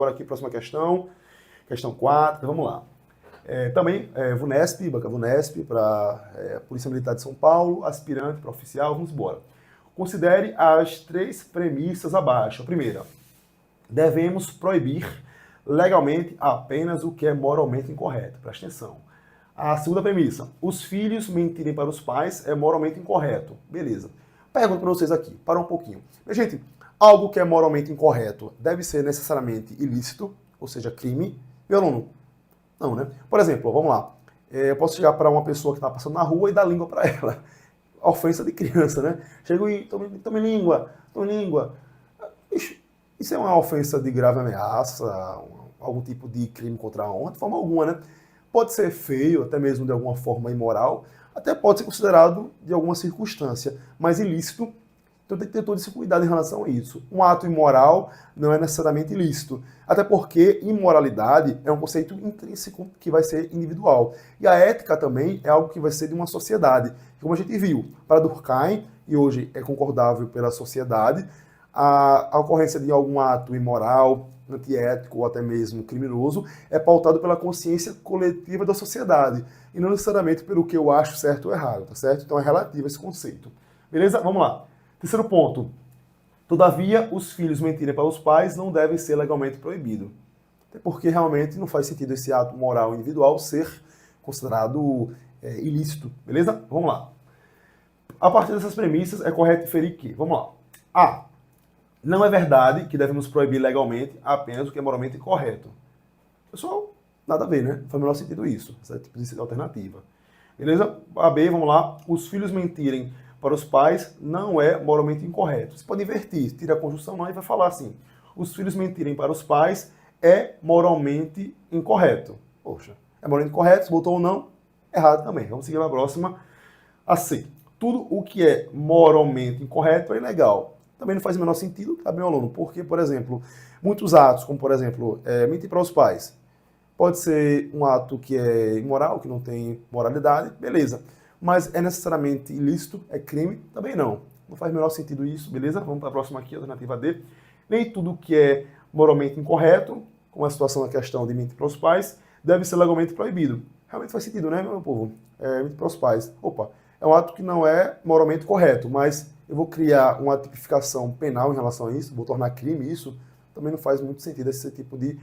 Agora aqui, próxima questão. Questão 4, vamos lá. VUNESP, banca VUNESP, para Polícia Militar de São Paulo, aspirante para oficial, vamos embora. Considere as 3 premissas abaixo. A primeira, devemos proibir legalmente apenas o que é moralmente incorreto. Presta atenção. A segunda premissa, os filhos mentirem para os pais é moralmente incorreto. Beleza. Pergunto para vocês aqui, para um pouquinho. Gente, algo que é moralmente incorreto deve ser necessariamente ilícito, ou seja, crime. Meu aluno, não, né? Por exemplo, vamos lá. Eu posso chegar para uma pessoa que está passando na rua e dar língua para ela. Ofensa de criança, né? Chego e tome língua. Isso é uma ofensa de grave ameaça, algum tipo de crime contra a honra, de forma alguma, né? Pode ser feio, até mesmo de alguma forma imoral, até pode ser considerado de alguma circunstância, mas ilícito. Então tem que ter todo esse cuidado em relação a isso. Um ato imoral não é necessariamente ilícito, até porque imoralidade é um conceito intrínseco que vai ser individual. E a ética também é algo que vai ser de uma sociedade. Como a gente viu, para Durkheim, e hoje é concordável pela sociedade, a ocorrência de algum ato imoral, antiético ou até mesmo criminoso é pautado pela consciência coletiva da sociedade e não necessariamente pelo que eu acho certo ou errado, tá certo? Então é relativo esse conceito. Beleza? Vamos lá. Terceiro ponto. Todavia, os filhos mentirem para os pais não devem ser legalmente proibidos. Até porque realmente não faz sentido esse ato moral individual ser considerado ilícito. Beleza? Vamos lá. A partir dessas premissas, é correto inferir que, vamos lá. A. Não é verdade que devemos proibir legalmente apenas o que é moralmente incorreto. Pessoal, nada a ver, né? Não faz o menor sentido isso. Essa tipo de alternativa. Beleza? A B, vamos lá. Os filhos mentirem para os pais não é moralmente incorreto. Você pode invertir, tira a conjunção não e vai falar assim. Os filhos mentirem para os pais é moralmente incorreto. Poxa, é moralmente incorreto, se botou ou não, errado também. Vamos seguir para a próxima. A C. Tudo o que é moralmente incorreto é ilegal. Também não faz o menor sentido, tá, meu aluno? Porque, por exemplo, muitos atos, como por exemplo, mentir para os pais, pode ser um ato que é imoral, que não tem moralidade, beleza. Mas é necessariamente ilícito, é crime? Também não. Não faz o menor sentido isso, beleza? Vamos para a próxima aqui, alternativa D. Nem tudo que é moralmente incorreto, como a situação da questão de mentir para os pais, deve ser legalmente proibido. Realmente faz sentido, né, meu povo? Mentir para os pais. Opa, é um ato que não é moralmente correto, mas eu vou criar uma tipificação penal em relação a isso, vou tornar crime isso, também não faz muito sentido esse tipo de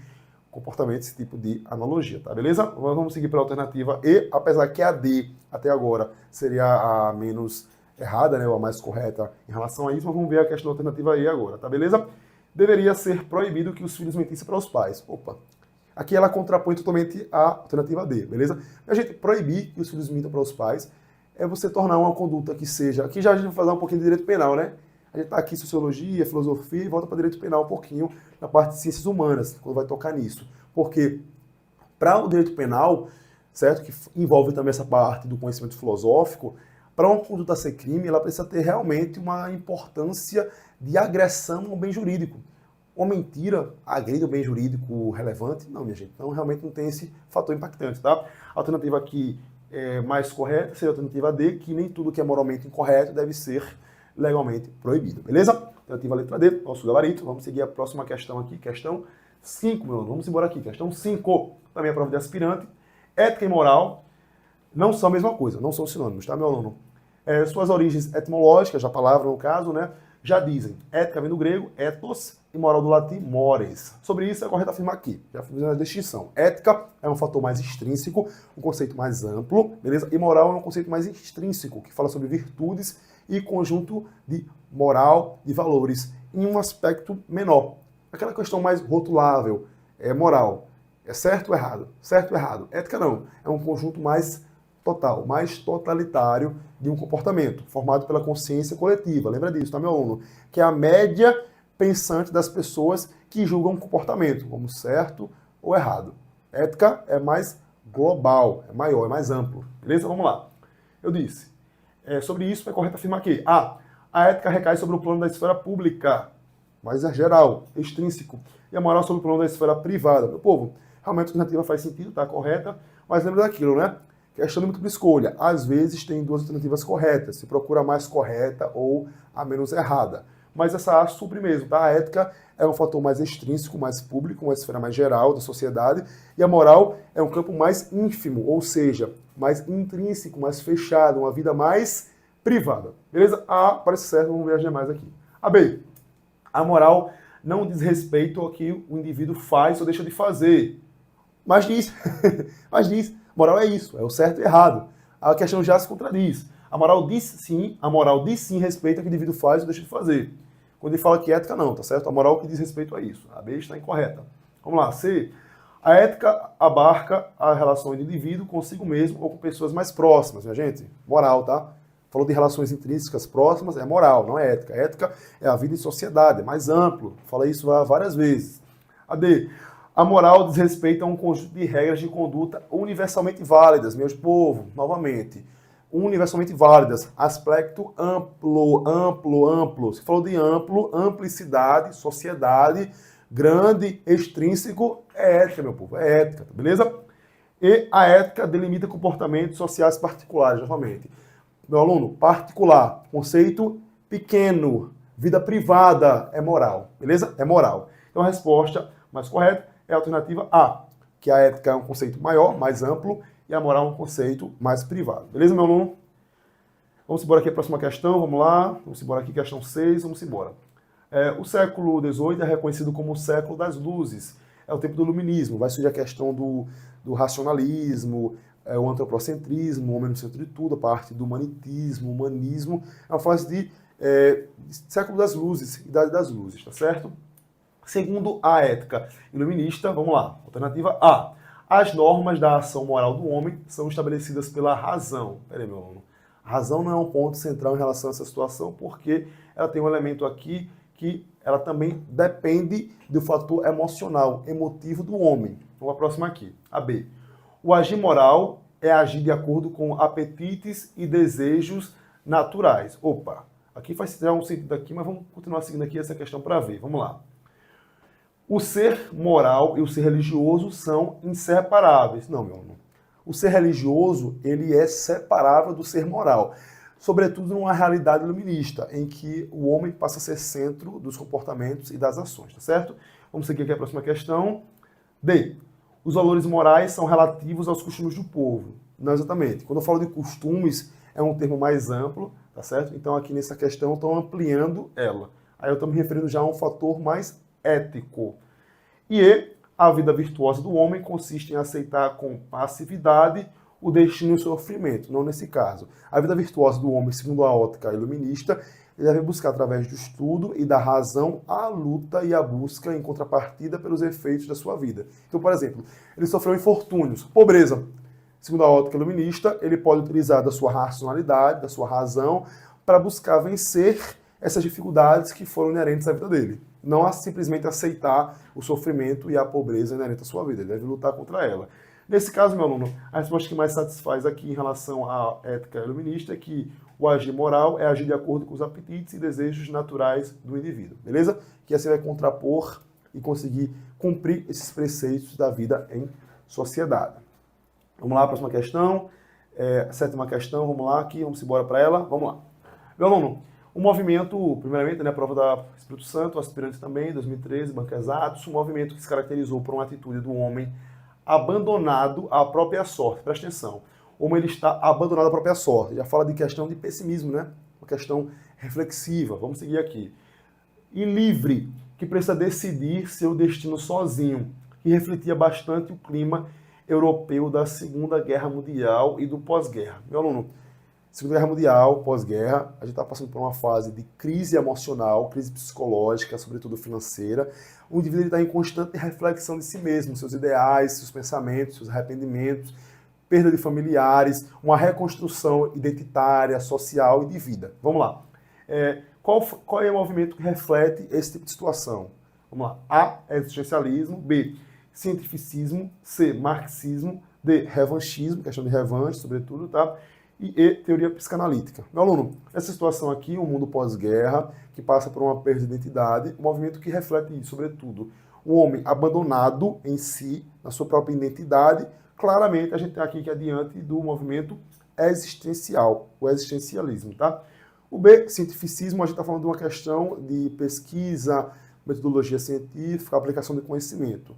comportamento, esse tipo de analogia, tá? Beleza? Vamos seguir para a alternativa E, apesar que a D, até agora, seria a menos errada, né, ou a mais correta em relação a isso, mas vamos ver a questão da alternativa E agora, tá? Beleza? Deveria ser proibido que os filhos mentissem para os pais. Opa! Aqui ela contrapõe totalmente a alternativa D, beleza? A gente proibir que os filhos mintam para os pais é você tornar uma conduta que seja... Aqui já a gente vai falar um pouquinho de direito penal, né? A gente está aqui em sociologia, filosofia, e volta para direito penal um pouquinho na parte de ciências humanas, quando vai tocar nisso. Porque para o direito penal, certo, que envolve também essa parte do conhecimento filosófico, para uma conduta ser crime, ela precisa ter realmente uma importância de agressão ao bem jurídico. Uma mentira agride o bem jurídico relevante? Não, minha gente. Então, realmente não tem esse fator impactante, tá? A alternativa aqui mais correta seria a alternativa D, que nem tudo que é moralmente incorreto deve ser legalmente proibido, beleza? Alternativa letra D, nosso gabarito. Vamos seguir a próxima questão aqui, questão 5, meu aluno. Vamos embora aqui, questão 5, também a prova de aspirante. Ética e moral não são a mesma coisa, não são sinônimos, tá, meu aluno? Suas origens etimológicas, a palavra no caso, né, já dizem, ética vem do grego, ethos, e moral do latim, mores. Sobre isso é correto afirmar aqui, já fizemos a distinção. Ética é um fator mais extrínseco, um conceito mais amplo, beleza? E moral é um conceito mais extrínseco, que fala sobre virtudes e conjunto de moral, de valores, em um aspecto menor. Aquela questão mais rotulável, moral, é certo ou errado? Certo ou errado? Ética não, é um conjunto mais total, mais totalitário de um comportamento, formado pela consciência coletiva. Lembra disso, tá, meu aluno? Que é a média pensante das pessoas que julgam o comportamento como certo ou errado. Ética é mais global, é maior, é mais amplo. Beleza? Vamos lá. Eu disse. Sobre isso é correto afirmar que a ética recai sobre o plano da esfera pública, mais geral, extrínseco, e a moral sobre o plano da esfera privada. Meu povo, realmente a alternativa faz sentido, tá correta, mas lembra daquilo, né? Questão de múltipla escolha. Às vezes tem duas alternativas corretas, se procura a mais correta ou a menos errada. mas essa A supre mesmo, tá? A ética é um fator mais extrínseco, mais público, uma esfera mais geral da sociedade, e a moral é um campo mais ínfimo, ou seja, mais intrínseco, mais fechado, uma vida mais privada. Beleza? A parece certo, vamos viajar mais aqui. A B. A moral não diz respeito ao que o indivíduo faz ou deixa de fazer. Mas diz, mas diz, moral é isso, é o certo e errado. A questão já se contradiz. A moral diz sim respeito ao que o indivíduo faz ou deixa de fazer. Quando ele fala que ética, não, tá certo? A moral que diz respeito a isso. A B está incorreta. Vamos lá, C. A ética abarca a relação do indivíduo consigo mesmo ou com pessoas mais próximas, minha gente. Moral, tá? Falou de relações intrínsecas próximas, é moral, não é ética. Ética é a vida em sociedade, é mais amplo. Falei isso várias vezes. A D. A moral diz respeito a um conjunto de regras de conduta universalmente válidas, meus povo, novamente. Universalmente válidas. Aspecto amplo. Se falou de amplo, amplicidade, sociedade, grande, extrínseco, é ética, meu povo, é ética, beleza? E a ética delimita comportamentos sociais particulares, novamente. Meu aluno, particular, conceito pequeno, vida privada é moral, beleza? É moral. Então a resposta mais correta é a alternativa A, que a ética é um conceito maior, mais amplo, e a moral é um conceito mais privado. Beleza, meu aluno? Vamos embora aqui a próxima questão, vamos lá. Vamos embora aqui, questão 6, vamos embora. O século XVIII é reconhecido como o século das luzes. É o tempo do iluminismo. Vai surgir a questão do racionalismo, o antropocentrismo, o homem no centro de tudo, a parte do humanitismo, humanismo. É uma fase de século das luzes, idade das luzes, tá certo? Segundo a ética iluminista, vamos lá, alternativa A. As normas da ação moral do homem são estabelecidas pela razão. Peraí, meu aluno. A razão não é um ponto central em relação a essa situação, porque ela tem um elemento aqui que ela também depende do fator emocional, emotivo do homem. Vamos à próxima aqui, a B. O agir moral é agir de acordo com apetites e desejos naturais. Opa, aqui faz um sentido aqui, mas vamos continuar seguindo aqui essa questão para ver. Vamos lá. O ser moral e o ser religioso são inseparáveis. Não, meu irmão. O ser religioso, ele é separável do ser moral. Sobretudo numa realidade iluminista, em que o homem passa a ser centro dos comportamentos e das ações, tá certo? Vamos seguir aqui a próxima questão. D. Os valores morais são relativos aos costumes do povo. Não exatamente. Quando eu falo de costumes, é um termo mais amplo, tá certo? Então aqui nessa questão eu estou ampliando ela. Aí eu estou me referindo já a um fator mais ético. E a vida virtuosa do homem consiste em aceitar com passividade o destino e o sofrimento, não nesse caso. A vida virtuosa do homem, segundo a ótica iluminista, ele deve buscar através do estudo e da razão a luta e a busca em contrapartida pelos efeitos da sua vida. Então, por exemplo, ele sofreu infortúnios, pobreza. Segundo a ótica iluminista, ele pode utilizar da sua racionalidade, da sua razão, para buscar vencer essas dificuldades que foram inerentes à vida dele. Não simplesmente aceitar o sofrimento e a pobreza inerente à sua vida. Ele deve lutar contra ela. Nesse caso, meu aluno, a resposta que mais satisfaz aqui em relação à ética iluminista é que o agir moral é agir de acordo com os apetites e desejos naturais do indivíduo. Beleza? Que assim vai contrapor e conseguir cumprir esses preceitos da vida em sociedade. Vamos lá, próxima questão. Sétima questão, vamos lá aqui, vamos embora para ela. Vamos lá. Meu aluno, o movimento, primeiramente, a prova da Espírito Santo, aspirante também, 2013, Banco Exatos, um movimento que se caracterizou por uma atitude do homem abandonado à própria sorte. Presta atenção. O homem ele está abandonado à própria sorte. Já fala de questão de pessimismo, né? Uma questão reflexiva. Vamos seguir aqui. E livre, que precisa decidir seu destino sozinho, que refletia bastante o clima europeu da Segunda Guerra Mundial e do pós-guerra. Meu aluno, Segunda Guerra Mundial, pós-guerra, a gente está passando por uma fase de crise emocional, crise psicológica, sobretudo financeira. O indivíduo está em constante reflexão de si mesmo, seus ideais, seus pensamentos, seus arrependimentos, perda de familiares, uma reconstrução identitária, social e de vida. Vamos lá. Qual é o movimento que reflete esse tipo de situação? Vamos lá. A, existencialismo. B, cientificismo. C, marxismo. D, revanchismo, questão de revanche, sobretudo, tá? E teoria psicanalítica. Meu aluno, essa situação aqui, um mundo pós-guerra, que passa por uma perda de identidade, um movimento que reflete isso, sobretudo, um homem abandonado em si, na sua própria identidade. Claramente, a gente tem aqui que é diante do movimento existencial, o existencialismo, tá? O B, cientificismo, a gente está falando de uma questão de pesquisa, metodologia científica, aplicação de conhecimento.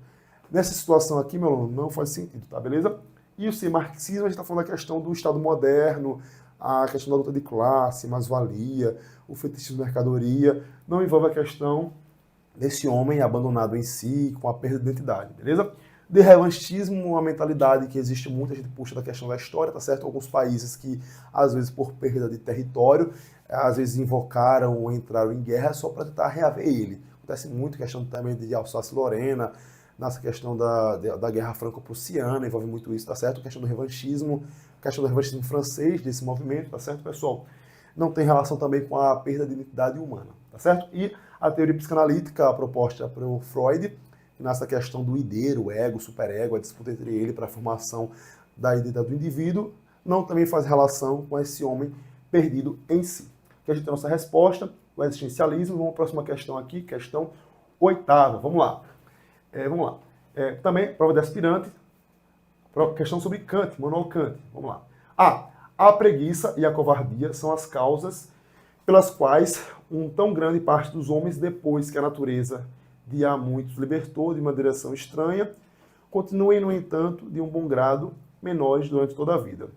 Nessa situação aqui, meu aluno, não faz sentido, tá? Beleza? E o C, marxismo, a gente está falando da questão do Estado moderno, a questão da luta de classe, mais-valia, o fetichismo de mercadoria, não envolve a questão desse homem abandonado em si, com a perda de identidade, beleza? De revanchismo, uma mentalidade que existe muito, a gente puxa da questão da história, tá certo? Alguns países que, às vezes, por perda de território, às vezes invocaram ou entraram em guerra só para tentar reaver ele. Acontece muito questão também de Alsácia-Lorena, nessa questão da Guerra Franco-Prussiana, envolve muito isso, tá certo? Questão do revanchismo francês, desse movimento, tá certo, pessoal? Não tem relação também com a perda de identidade humana, tá certo? E a teoria psicanalítica proposta por Freud, nessa questão do id, o ego, o superego, a disputa entre ele para a formação da identidade do indivíduo, não também faz relação com esse homem perdido em si. Aqui a gente tem a nossa resposta, o existencialismo. Vamos para a próxima questão aqui, questão 8ª. Vamos lá. Também, prova de aspirante, questão sobre Kant, Immanuel Kant. Vamos lá. A preguiça e a covardia são as causas pelas quais tão grande parte dos homens, depois que a natureza de há muitos libertou de uma direção estranha, continuem, no entanto, de um bom grado, menores durante toda a vida.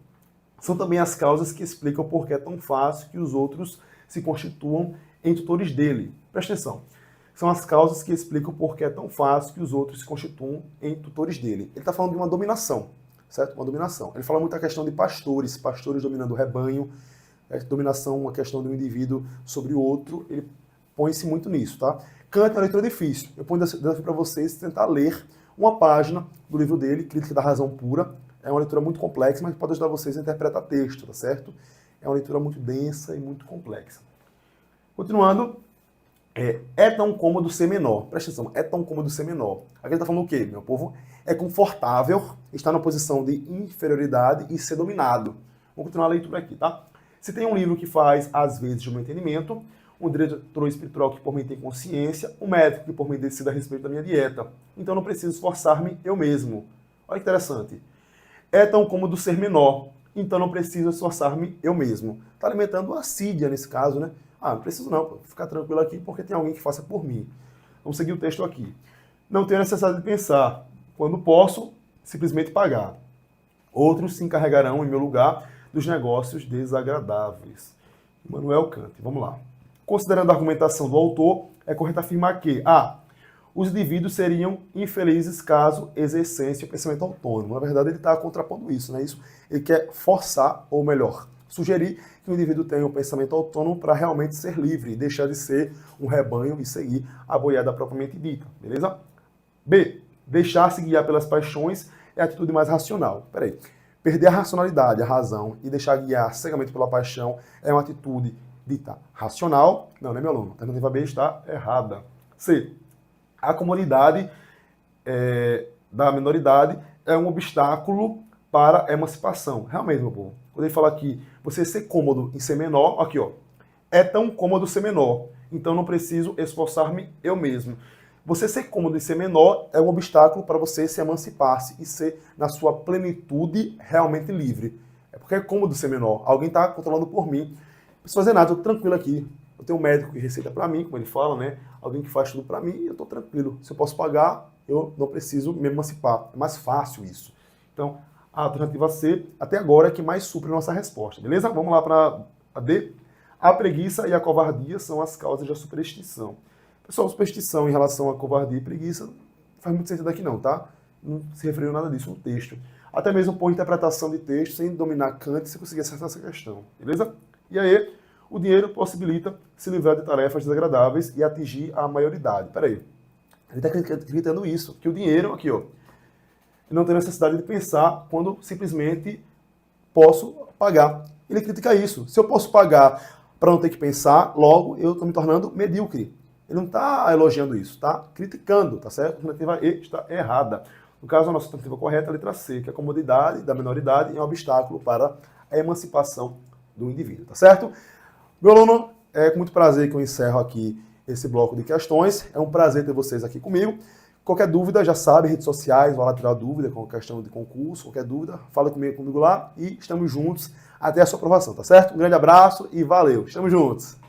São também as causas que explicam por que é tão fácil que os outros se constituam em tutores dele. Presta atenção. São as causas que explicam por que é tão fácil que os outros se constituam em tutores dele. Ele está falando de uma dominação, certo? Uma dominação. Ele fala muito da questão de pastores dominando o rebanho, dominação, uma questão de um indivíduo sobre o outro, ele põe-se muito nisso, tá? Kant é uma leitura difícil. Eu ponho desafio para vocês tentar ler uma página do livro dele, Crítica da Razão Pura. É uma leitura muito complexa, mas pode ajudar vocês a interpretar texto, tá certo? É uma leitura muito densa e muito complexa. Continuando, é tão cômodo ser menor. Presta atenção, é tão cômodo ser menor. Aqui ele está falando o quê, meu povo? É confortável estar na posição de inferioridade e ser dominado. Vamos continuar a leitura aqui, tá? Se tem um livro que faz, às vezes, o meu entendimento, um diretor espiritual que por mim tem consciência, um médico que por mim decide a respeito da minha dieta. Então não preciso esforçar-me eu mesmo. Olha que interessante. É tão cômodo ser menor, então não preciso esforçar-me eu mesmo. Está alimentando a assídia nesse caso, né? Não preciso não, vou ficar tranquilo aqui porque tem alguém que faça por mim. Vamos seguir o texto aqui. Não tenho necessidade de pensar. Quando posso, simplesmente pagar. Outros se encarregarão em meu lugar dos negócios desagradáveis. Immanuel Kant. Vamos lá. Considerando a argumentação do autor, é correto afirmar que os indivíduos seriam infelizes caso exercessem o pensamento autônomo. Na verdade, ele está contrapondo isso, né? Ele quer forçar, ou melhor, sugerir que o indivíduo tenha um pensamento autônomo para realmente ser livre, deixar de ser um rebanho e seguir a boiada propriamente dita, beleza? B. Deixar-se guiar pelas paixões é a atitude mais racional. Peraí. Perder a racionalidade, a razão, e deixar guiar cegamente pela paixão é uma atitude dita racional. Não, né, meu aluno? A alternativa B está errada. C. A comodidade da minoridade é um obstáculo para a emancipação. Realmente, meu povo. Quando ele fala aqui, você ser cômodo em ser menor, aqui, ó, é tão cômodo ser menor, então não preciso esforçar-me eu mesmo. Você ser cômodo em ser menor é um obstáculo para você se emancipar-se e ser, na sua plenitude, realmente livre. É porque é cômodo ser menor. Alguém está controlando por mim. Não preciso fazer nada, eu estou tranquilo aqui. Eu tenho um médico que receita para mim, como ele fala, né? Alguém que faz tudo para mim e eu estou tranquilo. Se eu posso pagar, eu não preciso me emancipar. É mais fácil isso. Então, a alternativa C, até agora, é que mais supre a nossa resposta. Beleza? Vamos lá para a D. A preguiça e a covardia são as causas da superstição. Pessoal, superstição em relação a covardia e preguiça não faz muito sentido aqui não, tá? Não se referiu nada disso no texto. Até mesmo por interpretação de texto, sem dominar Kant, você conseguir acertar essa questão. Beleza? E aí, o dinheiro possibilita se livrar de tarefas desagradáveis e atingir a maioridade. Peraí. Ele está acreditando isso, que o dinheiro, aqui ó, não tem necessidade de pensar quando simplesmente posso pagar. Ele critica isso. Se eu posso pagar para não ter que pensar, logo eu estou me tornando medíocre. Ele não está elogiando isso, está criticando, tá certo? A alternativa E está errada. No caso, a nossa alternativa correta é a letra C, que a comodidade da minoridade é um obstáculo para a emancipação do indivíduo, tá certo? Meu aluno, é com muito prazer que eu encerro aqui esse bloco de questões. É um prazer ter vocês aqui comigo. Qualquer dúvida, já sabe, redes sociais, vai lá tirar dúvida com questão de concurso, qualquer dúvida, fala comigo lá e estamos juntos até a sua aprovação, tá certo? Um grande abraço e valeu, estamos juntos!